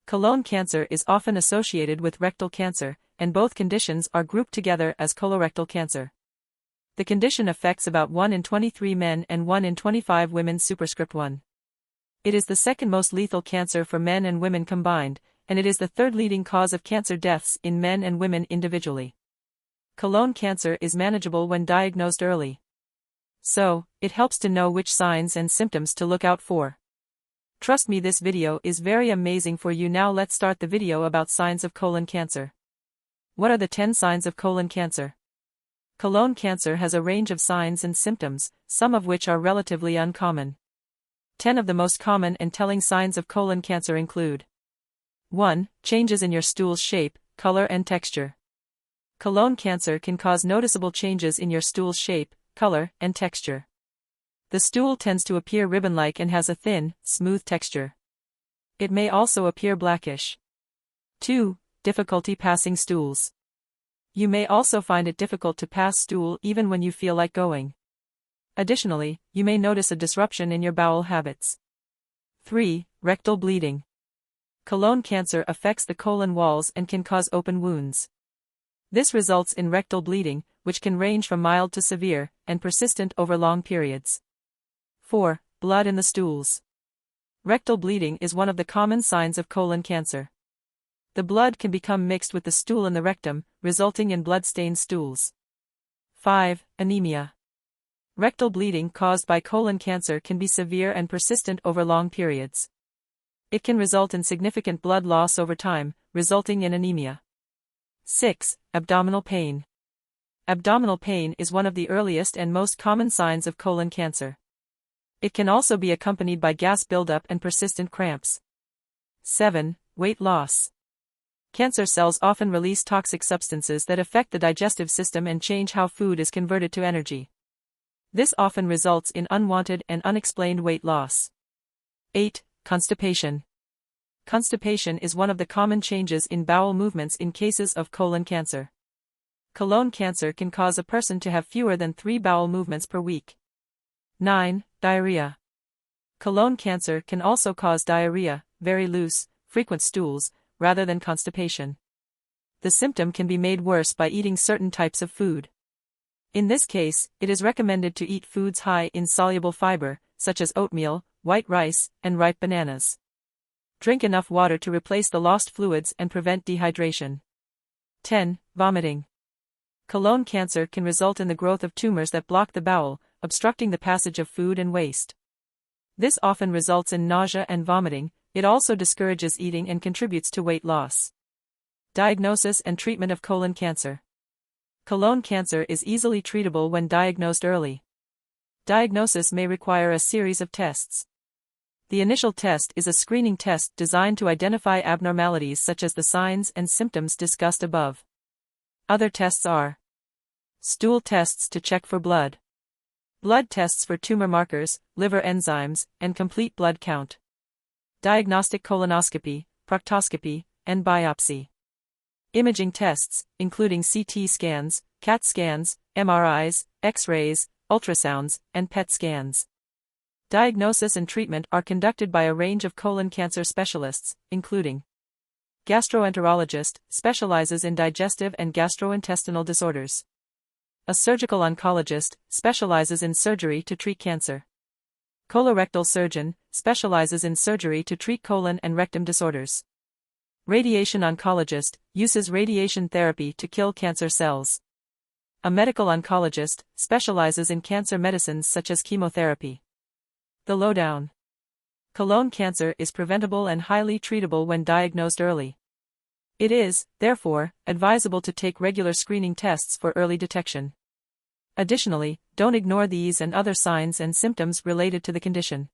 Colon cancer is often associated with rectal cancer, and both conditions are grouped together as colorectal cancer. The condition affects about 1 in 23 men and 1 in 25 women. Superscript 1. It is the second most lethal cancer for men and women combined, and it is the third leading cause of cancer deaths in men and women individually. Colon cancer is manageable when diagnosed early. So, it helps to know which signs and symptoms to look out for. Trust me, this video is very amazing for you. Now let's start the video about signs of colon cancer. What are the 10 signs of colon cancer? Colon cancer has a range of signs and symptoms, some of which are relatively uncommon. 10 of the most common and telling signs of colon cancer include: 1. Changes in your stool's shape, color and texture. Colon cancer can cause noticeable changes in your stool's shape, color, and texture. The stool tends to appear ribbon-like and has a thin, smooth texture. It may also appear blackish. 2. Difficulty passing stools. You may also find it difficult to pass stool even when you feel like going. Additionally, you may notice a disruption in your bowel habits. 3. Rectal bleeding. Colon cancer affects the colon walls and can cause open wounds. This results in rectal bleeding, which can range from mild to severe, and persistent over long periods. 4. Blood in the stools. Rectal bleeding is one of the common signs of colon cancer. The blood can become mixed with the stool in the rectum, resulting in blood-stained stools. 5. Anemia. Rectal bleeding caused by colon cancer can be severe and persistent over long periods. It can result in significant blood loss over time, resulting in anemia. 6. Abdominal pain. Abdominal pain is one of the earliest and most common signs of colon cancer. It can also be accompanied by gas buildup and persistent cramps. 7. Weight loss. Cancer cells often release toxic substances that affect the digestive system and change how food is converted to energy. This often results in unwanted and unexplained weight loss. 8. Constipation. Constipation is one of the common changes in bowel movements in cases of colon cancer. Colon cancer can cause a person to have fewer than 3 bowel movements per week. 9. Diarrhea. Colon cancer can also cause diarrhea, very loose, frequent stools, rather than constipation. The symptom can be made worse by eating certain types of food. In this case, it is recommended to eat foods high in soluble fiber, such as oatmeal, white rice, and ripe bananas. Drink enough water to replace the lost fluids and prevent dehydration. 10. Vomiting. Colon cancer can result in the growth of tumors that block the bowel, obstructing the passage of food and waste. This often results in nausea and vomiting. It also discourages eating and contributes to weight loss. Diagnosis and treatment of colon cancer. Colon cancer is easily treatable when diagnosed early. Diagnosis may require a series of tests. The initial test is a screening test designed to identify abnormalities such as the signs and symptoms discussed above. Other tests are: stool tests to check for blood, blood tests for tumor markers, liver enzymes, and complete blood count, diagnostic colonoscopy, proctoscopy, and biopsy. Imaging tests, including CT scans, CAT scans, MRIs, X-rays, ultrasounds, and PET scans. Diagnosis and treatment are conducted by a range of colon cancer specialists, including gastroenterologist, specializes in digestive and gastrointestinal disorders. A surgical oncologist, specializes in surgery to treat cancer. Colorectal surgeon, specializes in surgery to treat colon and rectum disorders. Radiation oncologist, uses radiation therapy to kill cancer cells. A medical oncologist, specializes in cancer medicines such as chemotherapy. The lowdown. Colon cancer is preventable and highly treatable when diagnosed early. It is, therefore, advisable to take regular screening tests for early detection. Additionally, don't ignore these and other signs and symptoms related to the condition.